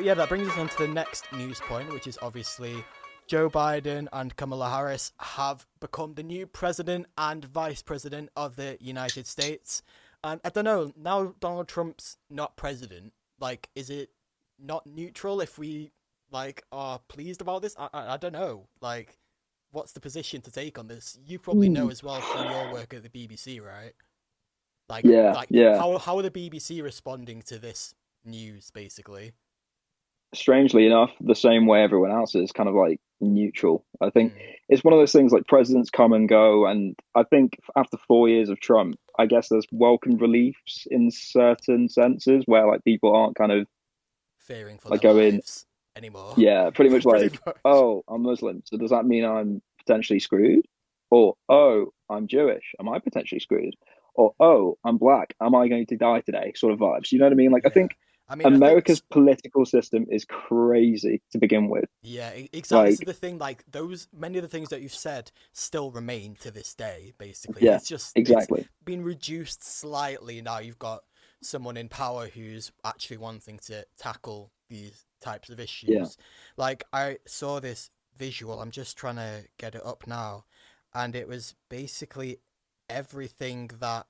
But yeah, that brings us on to the next news point, which is obviously Joe Biden and Kamala Harris have become the new president and vice president of the United States. And I don't know, now Donald Trump's not president, like, is it not neutral if we, like, are pleased about this? I don't know. Like, what's the position to take on this? You probably know as well from your work at the BBC, right? Like, Yeah, yeah. how are the BBC responding to this news, basically? Strangely enough, the same way everyone else is, kind of like neutral. I think Mm, it's one of those things like presidents come and go, and I think after 4 years of Trump, I guess there's welcome reliefs in certain senses where like people aren't kind of fearing for like their going, lives anymore. yeah, pretty much Pretty like, much. oh, I'm Muslim, so does that mean I'm potentially screwed? Or, oh, I'm Jewish, am I potentially screwed? Or, oh, I'm black, am I going to die today? Sort of vibes. You know what I mean? Like, I Yeah. think I mean, I think America's political system is crazy to begin with. yeah, exactly. This is Like, the thing. Like those, many of the things that you've said still remain to this day. Basically, yeah, it's exactly. been reduced slightly now. You've got someone in power who's actually wanting to tackle these types of Yeah. issues. Like I saw this visual. I'm just trying to get it up now, and it was basically everything that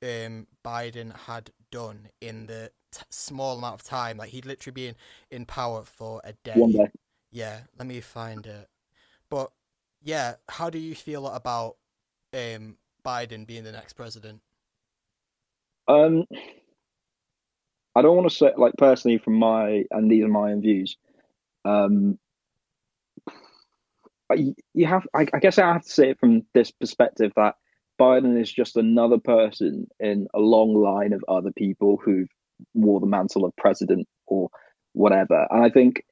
Biden had done in the small amount of time. Like he'd literally been in power for a One day. day. Yeah, let me find it. But yeah, how do you feel about Biden being the next president? Um, I don't want to say like personally from my and these are my own views. Um, you have I guess I have to say it from this perspective that Biden is just another person in a long line of other people who've wore the mantle of president or whatever. And I think,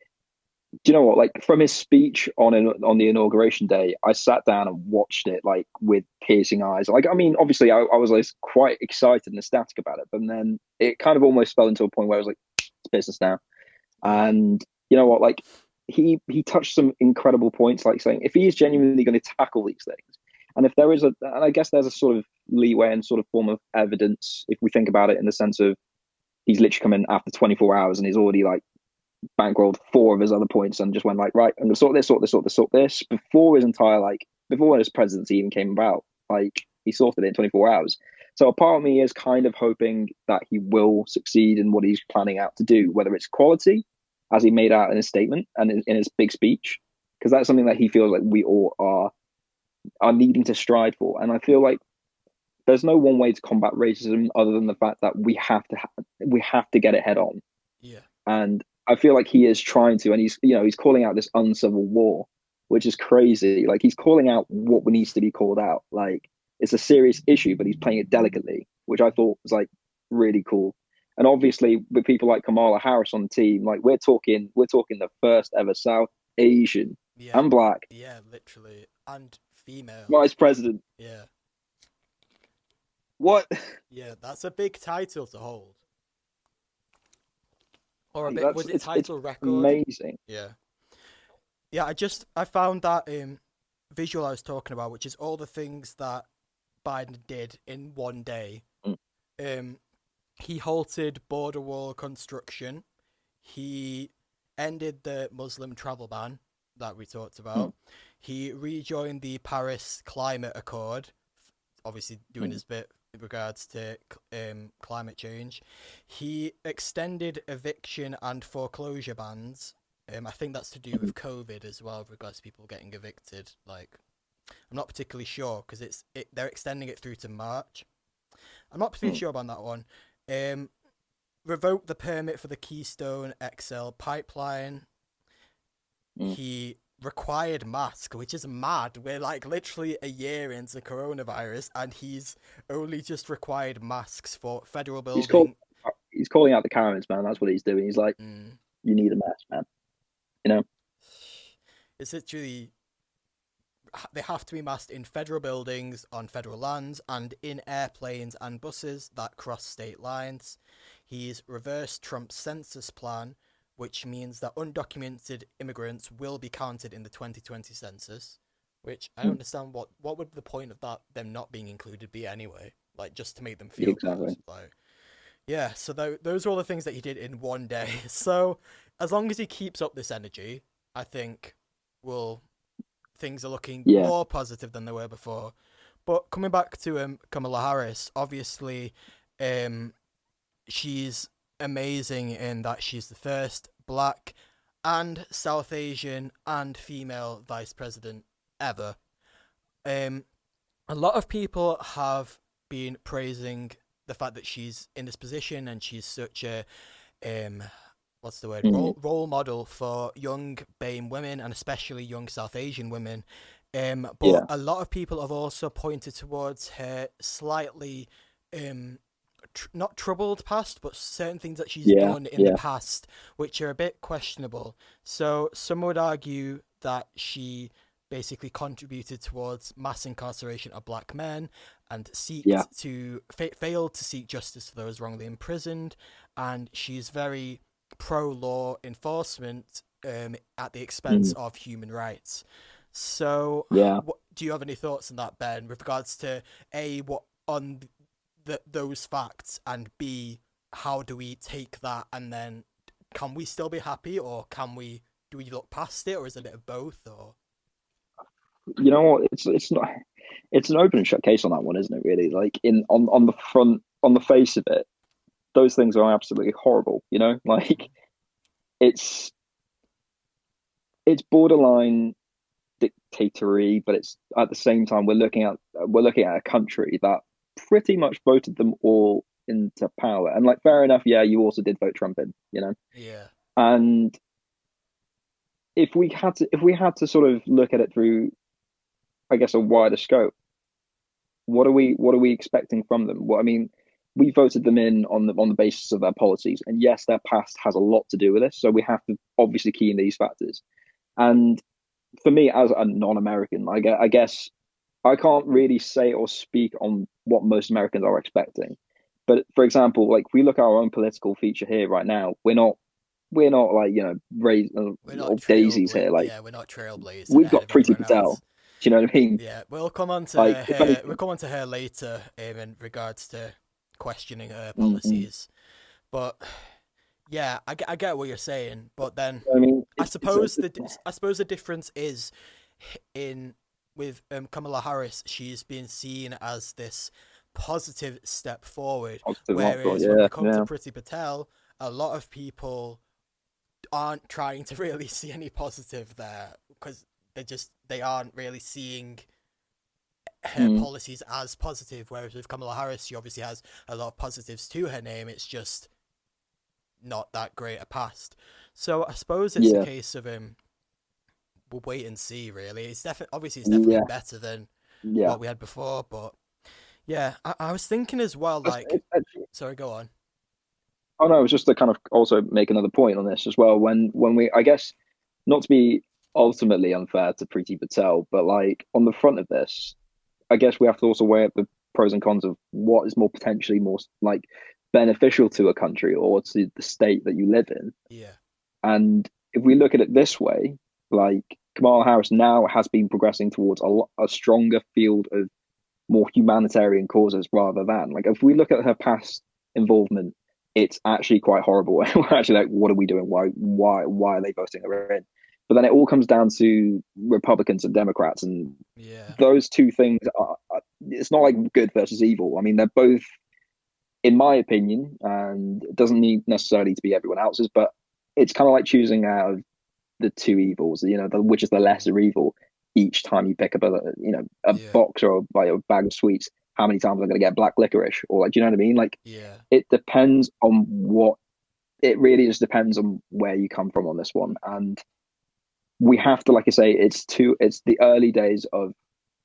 do you know what? Like from his speech on the inauguration day, I sat down and watched it like with piercing eyes. Like, I mean, obviously, I was like quite excited and ecstatic about it, but then it kind of almost fell into a point where I was like, it's business now. Yeah, And you know what? Like, he touched some incredible points, like saying if he is genuinely going to tackle these things, and if there is and I guess there's a sort of leeway and sort of form of evidence if we think about it in the sense of he's literally come in after 24 hours and he's already like bankrolled four of his other points and just went like, right, I'm gonna sort this, sort this, sort this, sort this before his entire like before his presidency even came about. Like he sorted it in 24 hours. So a part of me is kind of hoping that he will succeed in what he's planning out to do, whether it's quality, as he made out in his statement and in his big speech, because that's something that he feels like we all are needing to strive for. And I feel like there's no one way to combat racism other than the fact that we have to get it head on. yeah, And I feel like he is trying to, and he's calling out this uncivil war, which is crazy. Like he's calling out what needs to be called out. Like it's a serious issue, but he's playing it delicately, which I thought was like really cool. And obviously, with people like Kamala Harris on the team, like we're talking the first ever South Asian yeah, and Black yeah, literally, and female. vice president. Yeah, What? yeah, that's a big title to hold, or a Like, bit. that's Was it it's title record? amazing. Yeah. Yeah, I found that visual I was talking about, which is all the things that Biden did in one day. Mm, Um, he halted border wall construction. He ended the Muslim travel ban that we talked mm, about. He rejoined the Paris Climate Accord, obviously doing mm, his bit in regards to climate change. He extended eviction and foreclosure bans. I think that's to do mm, with COVID as well, with regards to people getting evicted. Like, I'm not particularly sure because they're extending it through to March. I'm not particularly mm, sure about that one. Um, Revoked the permit for the Keystone XL pipeline. mm. He required mask, which is mad. We're like literally a year into coronavirus, and he's only just required masks for federal He's called building. he's calling out the Karens, man. That's what he's doing. He's like, Mm. you need a mask, man. You know? It's literally they have to be masked in federal buildings, on federal lands, and in airplanes and buses that cross state lines. He's reversed Trump's census plan, which means that undocumented immigrants will be counted in the 2020 census. Which I don't Mm, understand what would the point of that them not being included be anyway? Like just to make them feel good. exactly. Like Yeah, so those are all the things that he did in one day. So as long as he keeps up this energy, I think will things are looking Yeah, more positive than they were before. But coming back to Kamala Harris, obviously, um, she's amazing in that she's the first black and South Asian and female vice president ever. Um, a lot of people have been praising the fact that she's in this position and she's such a um what's the word, mm, role model for young BAME women and especially young South Asian women. But yeah, a lot of people have also pointed towards her slightly not troubled past, but certain things that she's yeah, done in the yeah, past which are a bit questionable. So some would argue that she basically contributed towards mass incarceration of black men and yeah, failed to seek justice for those wrongly imprisoned, and she's very pro law enforcement at the expense mm, of human rights. So, yeah. do you have any thoughts on that, Ben, with regards to a what on those facts, and b how do we take that, and then can we still be happy, or can we do we look past it, or is it a bit of both, or You know what? It's not. It's an open and shut case on that one, isn't it? Really, like in on the front, on the face of it, those things are absolutely horrible. You know, like it's it's borderline dictatorry, but it's at the same time we're looking at a country that pretty much voted them all into power. And like, fair enough, yeah, you also did vote Trump in, you know. yeah, And if we had to sort of look at it through, I guess, a wider scope, what are we expecting from them? What I mean, we voted them in on the basis of their policies, and yes, their past has a lot to do with this. So we have to obviously key in these factors. And for me, as a non-American, I guess I can't really say or speak on what most Americans are expecting. But for example, like we look at our own political feature here right now, we're not like raised we're not or daisies here. Like we're not trailblazing we've ahead got of Priti everyone Patel. else. Do you know what I mean? Yeah, we'll come on to Like if her. We'll anything, come on to her later in regards to questioning her mm-hmm. policies. But yeah, I get what you're saying. But then I mean, I it's suppose the difference is in with Kamala Harris. She's been seen as this positive step forward, positive hotspot. whereas when Yeah, we come to yeah, Priti Patel, a lot of people aren't trying to really see any positive there because they aren't really seeing her mm, policies as positive. Whereas with Kamala Harris, she obviously has a lot of positives to her name. It's just not that great a past. So I suppose it's a yeah, case of we'll wait and see. Really, it's definitely yeah, better than yeah. what we had before. But yeah, I was thinking as well. Like, sorry, go on. Oh no, it was just to kind of also make another point on this as well. When we, I guess, not to be ultimately unfair to Preeti Patel, but like on the front of this, I guess we have to also weigh up the pros and cons of what is more potentially more like beneficial to a country or to the state that you live in. Yeah, And if we look at it this way, like Kamala Harris now has been progressing towards a stronger field of more humanitarian causes rather than like if we look at her past involvement, it's actually quite horrible. We're actually like, what are we doing? Why are they voting her in? But then it all comes down to Republicans and Democrats, and yeah, those two things are it's not like good versus evil. I mean, they're both, in my opinion, and it doesn't need necessarily to be everyone else's, but it's kind of like choosing out of the two evils, which is the mm, lesser evil each time you pick up a yeah, box or like a bag of sweets. How many times I'm going to get black licorice, or like, do you know what I mean? Like, yeah, it depends on what. It really just depends on where you come from on this one, and we have to, like I say, it's the early days of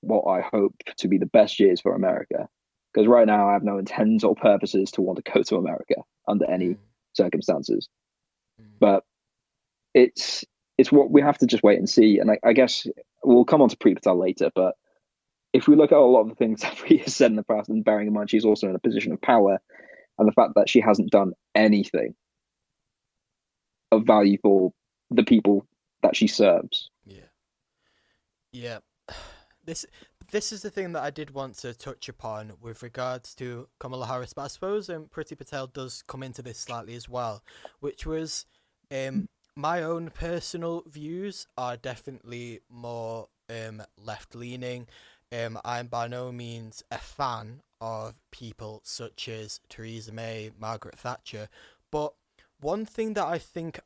what I hope to be the best years for America. Because right now, I have no intents or purposes to want to go to America under any mm, circumstances. mm, But it's it's what we have to just wait and see. And I guess we'll come on to Priti Patel later, but if we look at a lot of the things that Priti has said in the past, and bearing in mind she's also in a position of power, and the fact that she hasn't done anything of value for the people that she serves. yeah, yeah. This this is the thing that I did want to touch upon with regards to Kamala Harris, but I suppose Priti Patel does come into this slightly as well, which was my own personal views are definitely more left leaning. I'm by no means a fan of people such as Theresa May, Margaret Thatcher, but one thing that I think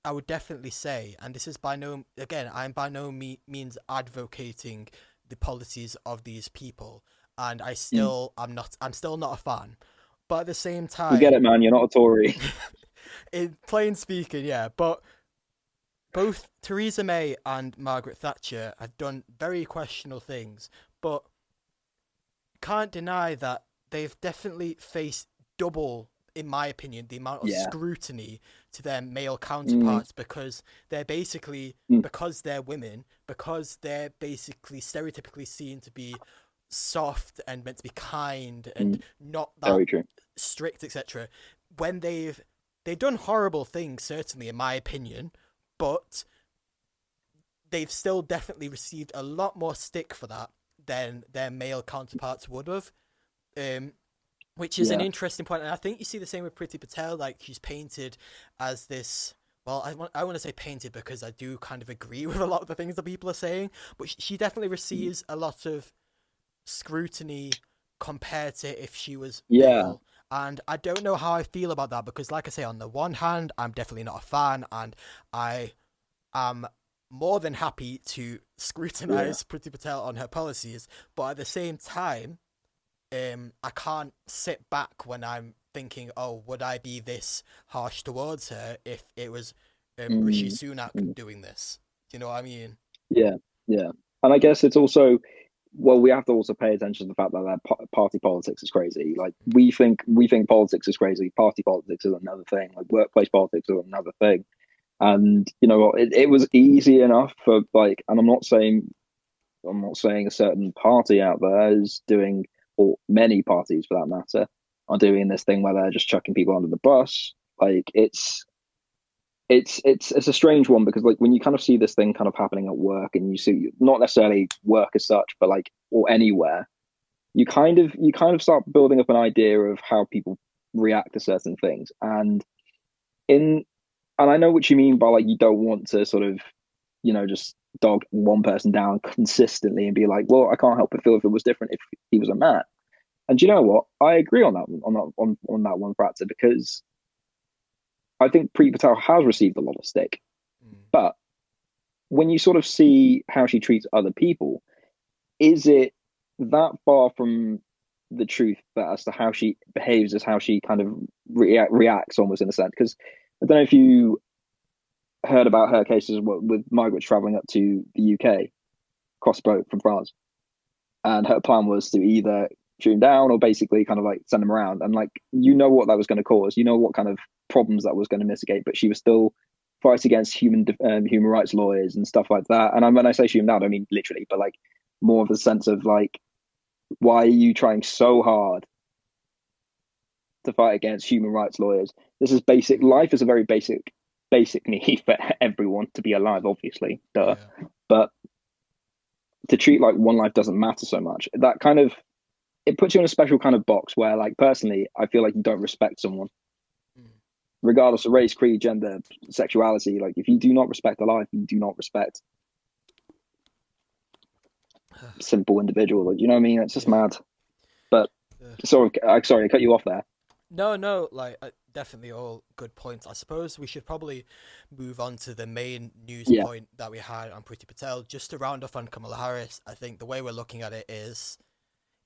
I would definitely say, and this is I'm by no means advocating the policies of these people, and I'm still not a fan, but at the same We get time, it, man. You're not a Tory. in plain speaking, yeah, but both Theresa May and Margaret Thatcher have done very questionable things, but can't deny that they've definitely faced double, in my opinion, the amount of Yeah. scrutiny to their male Mm, counterparts because they're basically, mm, because they're women, because they're basically stereotypically seen to be soft and meant to be kind and mm. not that Very true. strict, etc. When they've done horrible things, certainly in my opinion, but they've still definitely received a lot more stick for that than their male counterparts would have. Which is an Yeah. interesting point, and I think you see the same with Priti Patel. Like, she's painted as this. Well, I want to say painted because I do kind of agree with a lot of the things that people are saying, but she definitely Mm, receives a lot of scrutiny compared to if she was yeah. male. And I don't know how I feel about that because, like I say, on the one hand, I'm definitely not a fan, and I am more than happy to Yeah. scrutinize Priti Patel on her policies, but at the same time, I can't sit back when I'm thinking, oh, would I be this harsh towards her if it was Rishi Mm, Sunak mm. doing this? Do you know what I mean? Yeah. Yeah. And I guess it's also, well, we have to also pay attention to the fact that party politics is crazy. Like we think politics is crazy. Party politics is another thing. Like workplace politics is another thing. And you know what? It was easy enough for like, and I'm not saying a certain party out there is doing, or many parties for that matter, are doing this thing where they're just chucking people under the bus. Like it's a strange one because like when you kind of see this thing kind of happening at work and you see not necessarily work as such, but like or anywhere, you kind of start building up an idea of how people react to certain things. In and I know what you mean by like you don't want to sort of, just dog one person down consistently and be like, well, I can't help but feel if it was different if he was a man. And you know what? I agree on that one factor because I think Preet Patel has received a lot of stick. Mm. But when you sort of see how she treats other people, is it that far from the truth that as to how she behaves is how she kind of reacts almost in a sense? Because I don't know if you heard about her cases with Margaret traveling up to the UK, cross boat from France, and her plan was to either shoot him down or basically kind of like send him around. And like what that was going to cause, what kind of problems that was going to mitigate, but she was still fight against human rights lawyers and stuff like that. And when I say shoot him down, I don't mean literally, but like more of the sense of like, why are you trying so hard to fight against human rights lawyers? This is basic. Life is a very basic need for everyone to be alive, obviously, duh. Yeah. But to treat like one life doesn't matter so much, that kind of it puts you in a special kind of box where, like, personally, I feel like you don't respect someone, Mm. regardless of race, creed, gender, sexuality. Like, if you do not respect a life, you do not respect simple individual. Like, you know what I mean? It's just Yeah. mad. But sorry, I cut you off there. No, like definitely all good points. I suppose we should probably move on to the main news Yeah, point that we had on Priti Patel. Just to round off on Kamala Harris, I think the way we're looking at it is,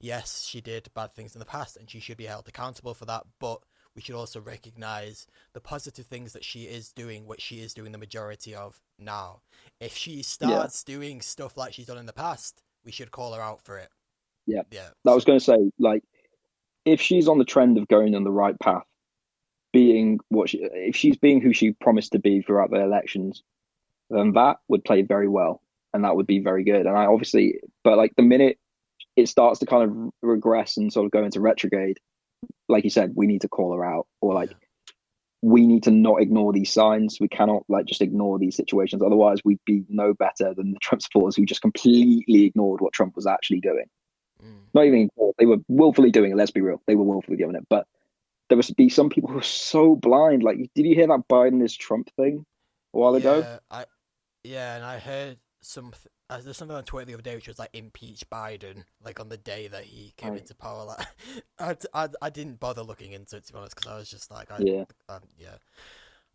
yes, she did bad things in the past and she should be held accountable for that, but we should also recognize the positive things that she is doing, which she is doing the majority of now. If she yeah, starts doing stuff like she's done in the past, we should call her out for it. yeah. Yeah. That was going to say, like, if she's on the trend of going on the right path, if she's being who she promised to be throughout the elections, then that would play very well, and that would be very good. And I obviously, but like the minute it starts to kind of regress and sort of go into retrograde, like you said, we need to call her out, or like Yeah. we need to not ignore these signs. We cannot like just ignore these situations. Otherwise, we'd be no better than the Trump supporters who just completely ignored what Trump was actually doing. Mm. Not even ignored, they were willfully doing it. Let's be real, they were willfully doing it. But there was be some people who were so blind. Like, did you hear that Biden is Trump thing a while ago? Yeah, and I heard there's something on Twitter the other day which was like impeach Biden, like on the day that he came Right. into power. Like, I didn't bother looking into it, to be honest, because I was just like, Yeah, yeah.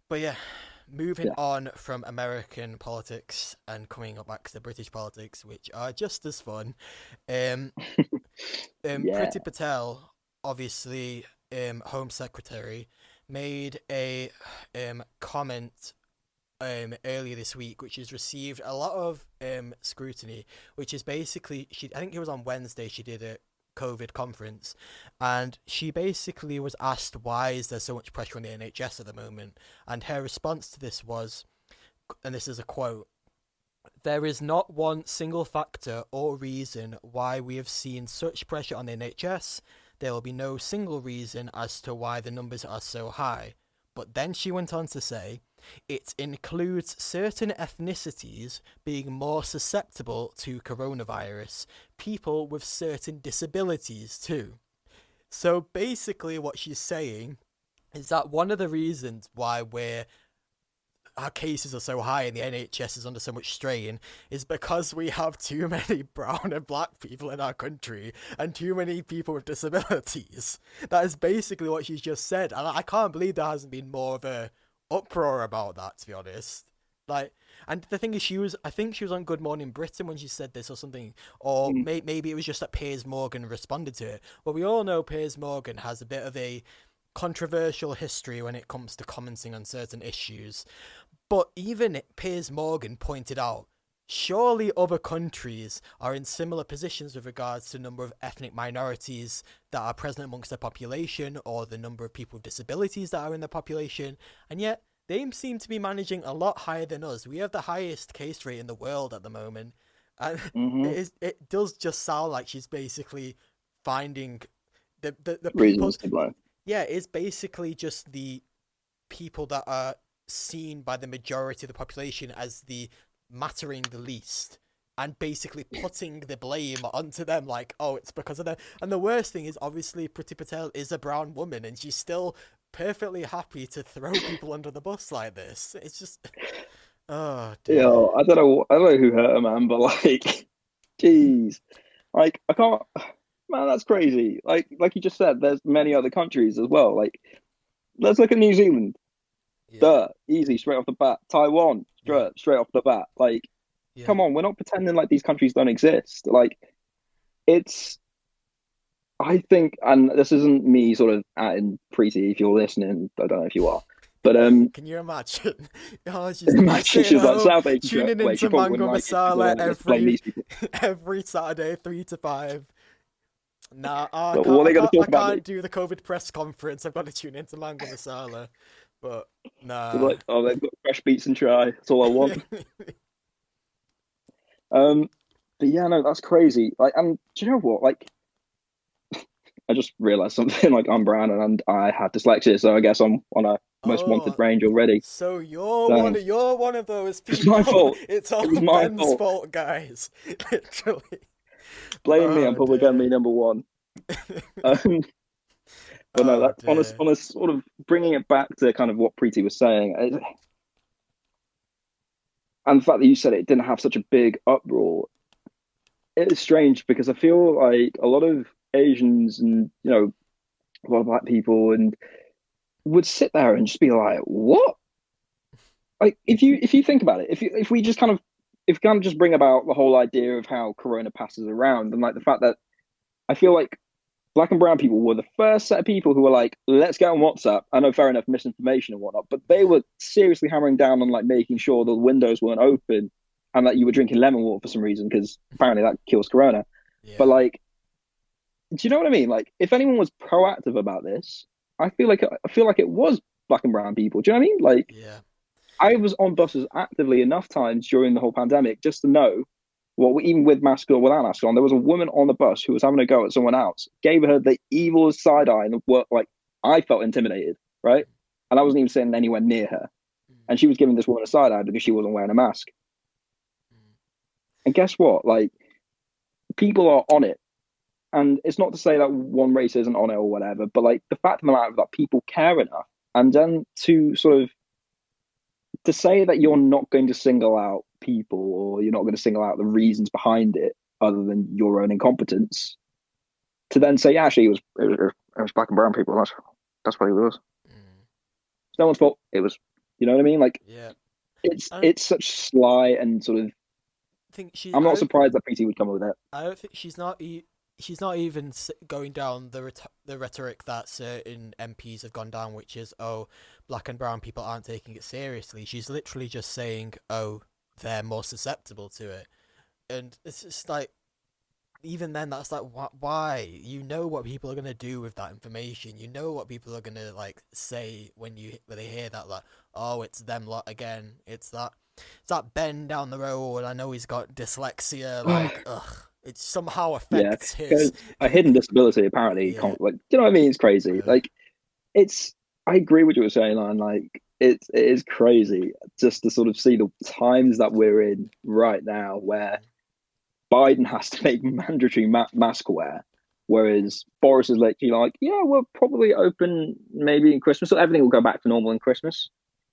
But yeah, moving yeah, on from American politics and coming up back to the British politics, which are just as fun. Um, yeah. Priti Patel, obviously, Home Secretary, made a comment earlier this week, which has received a lot of scrutiny. Which is basically, I think it was on Wednesday, she did a COVID conference, and she basically was asked why is there so much pressure on the NHS at the moment, and her response to this was, and this is a quote: "There is not one single factor or reason why we have seen such pressure on the NHS. There will be no single reason as to why the numbers are so high." But then she went on to say, "It includes certain ethnicities being more susceptible to coronavirus, people with certain disabilities too." So basically, what she's saying is that one of the reasons why our cases are so high and the NHS is under so much strain is because we have too many brown and black people in our country and too many people with disabilities. That is basically what she's just said, and I can't believe there hasn't been more of a uproar about that, to be honest. Like, and the thing is, I think she was on Good Morning Britain when she said this or something, or Mm. maybe it was just that Piers Morgan responded to it. But we all know Piers Morgan has a bit of a controversial history when it comes to commenting on certain issues. But even Piers Morgan pointed out, surely other countries are in similar positions with regards to the number of ethnic minorities that are present amongst their population or the number of people with disabilities that are in their population, and yet they seem to be managing a lot higher than us. We have the highest case rate in the world at the moment, and Hmm. it does just sound like she's basically finding the people. Reasons to blame. Yeah, it's basically just the people that are seen by the majority of the population as the mattering the least, and basically putting the blame onto them, like, oh, it's because of them. And the worst thing is, obviously, Priti Patel is a brown woman, and she's still perfectly happy to throw people under the bus like this. It's just, oh Yeah, dear. I don't know who hurt her, man, but like, jeez, like I can't, man, that's crazy. Like you just said, there's many other countries as well. Like, let's look at New Zealand. Yeah, Duh, easy, straight off the bat. Taiwan, yeah, straight off the bat. Like, yeah. come on, we're not pretending like these countries don't exist. Like, it's, I think, and this isn't me sort of in Preeti, if you're listening, I don't know if you are, but Can you imagine? Oh, I imagine sit at she's like home South Asia. tuning Wait, she into probably wouldn't Mango like it. She'd be Masala like, let's blame these people. every Saturday, 3 to 5. Nah, But what are they going to I talk about can't next? do the COVID press conference. I've got to tune into Mango Masala. But They're nah. like, oh, they've got fresh beats and try. That's all I want. Um, but yeah, no, that's crazy. Like, and do you know what? Like, I just realized something. Like, I'm brown and I had dyslexia, so I guess I'm on a most wanted Oh, range already. so Dang, you're one of those it's my people. fault. It's It all was my Ben's fault. fault, guys. Literally. Blame me. I'm Oh public enemy dear. number one. Um, but no, Oh that dear. on a sort of bringing it back to kind of what Preeti was saying, and the fact that you said it didn't have such a big uproar, it is strange because I feel like a lot of Asians and a lot of black people and would sit there and just be like, "What?" Like if you think about it, if we just kind of if we kind of just bring about the whole idea of how Corona passes around and like the fact that I feel like black and brown people were the first set of people who were like, let's get on WhatsApp. I know, fair enough, misinformation and whatnot, but they Yeah. were seriously hammering down on like making sure the windows weren't open and that you were drinking lemon water for some reason because apparently that kills corona. But Yeah. like, do you know what I mean? Like, if anyone was proactive about this, I feel like it was black and brown people. Do you know what I mean? Like, Yeah. I was on buses actively enough times during the whole pandemic just to know what, even with mask or without mask on, there was a woman on the bus who was having a go at someone else, gave her the evil side eye, and work like I felt intimidated, right? and I wasn't even sitting anywhere near her, Mm, and she was giving this woman a side eye because she wasn't wearing a mask. mm, And guess what? Like, people are on it, and it's not to say that one race isn't on it or whatever, but like the fact of the matter is that people care enough, and then to sort of to say that you're not going to single out people or you're not going to single out the reasons behind it other than your own incompetence, to then say, yeah, actually, it was black and brown people. That's what it was. mm. It's no one's fault. It was, you know what I mean? Like, Yeah. it's I don't it's such sly and sort of. think she. I'm not surprised that PT would come up with it. I don't think she's not even going down the rhetoric that certain MPs have gone down, which is, oh, black and brown people aren't taking it seriously. She's literally just saying, oh, they're more susceptible to it, and it's just like, even then, that's like, why? You know what people are gonna do with that information. You know what people are gonna like say when they hear that, like, oh, it's them lot again. It's that Ben down the road. I know he's got dyslexia. Like, ugh, it somehow Yeah, affects his. because a hidden disability apparently Yeah. can't, like, you know what I mean? It's crazy. Yeah. Like, it's. I agree with what you were saying, and like it is crazy just to sort of see the times that we're in right now, where Mm. Biden has to make mandatory mask wear, whereas Boris is literally like, yeah, we're probably open maybe in Christmas, so everything will go back to normal in Christmas.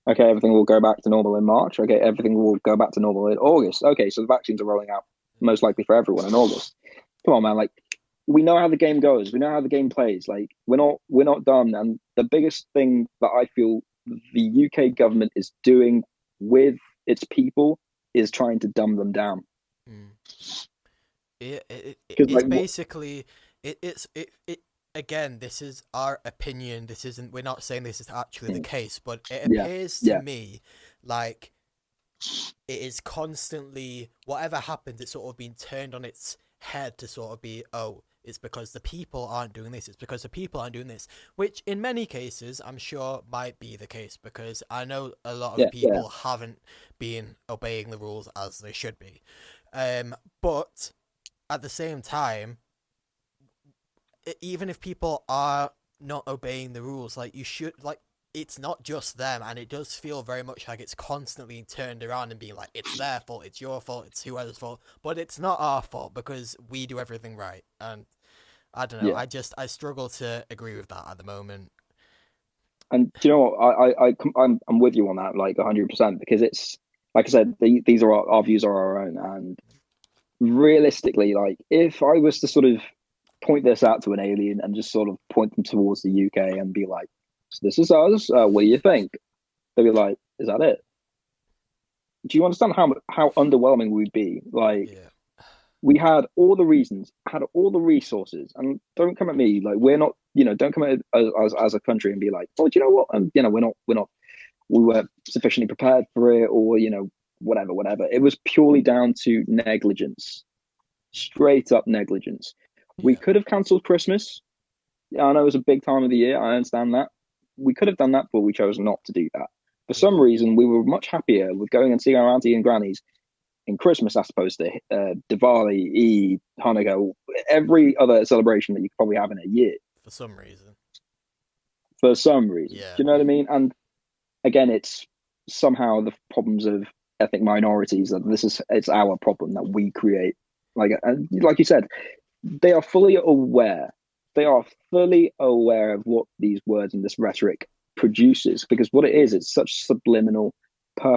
Okay, everything will go back to normal in March. Okay, everything will go back to normal in August. Okay, so the vaccines are rolling out most likely for everyone in August. Come on, man. Like, we know how the game goes. We know how the game plays. Like, we're not done. And the biggest thing that I feel the UK government is doing with its people is trying to dumb them down. Mm. Because It's like, basically it again, this is our opinion. This isn't, we're not saying this is actually the case, but it yeah, appears to yeah, me like it is constantly, whatever happens, it's sort of being turned on its head to sort of be, oh, it's because the people aren't doing this, it's because the people aren't doing this, which in many cases I'm sure might be the case, because I know a lot of yeah, yeah, people haven't been obeying the rules as they should be. But at the same time, even if people are not obeying the rules, like, you should, like, it's not just them, and it does feel very much like it's constantly turned around and being like, it's their fault, it's your fault, it's whoever's fault, but it's not our fault because we do everything right. And I don't know, yeah. I struggle to agree with that at the moment. And do you know what? I'm with you on that, like 100%, because it's like I said, these are our views are our own, and realistically, like if I was to sort of point this out to an alien and just sort of point them towards the UK and be like, so "This is us. What do you think?" They'd be like, "Is that it?" Do you understand how underwhelming we'd be? Like, Yeah. we had all the reasons, had all the resources, and don't come at me like we're not, don't come at as a country and be like, "Oh, do you know what? We weren't sufficiently prepared for it," or whatever. It was purely down to negligence, straight up negligence. We Yeah. could have cancelled Christmas. Yeah, I know it was a big time of the year. I understand that. We could have done that, but we chose not to do that. For some Yeah. reason, we were much happier with going and seeing our auntie and grannies in Christmas as opposed to Diwali, Eid, Hanukkah, every other celebration that you could probably have in a year. For some reason. For some reason, do Yeah. you know what I mean? And again, it's somehow the problems of ethnic minorities that it's our problem that we create. And like you said, they are fully aware. They are fully aware of what these words and this rhetoric produces, because what it is, it's such subliminal,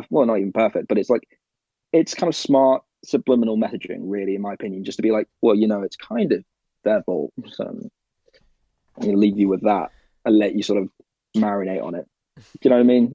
well, not even perfect, but it's kind of smart subliminal messaging, really, in my opinion, just to be like, well, it's kind of their fault. So I'm going to leave you with that and let you sort of marinate on it. Do you know what I mean?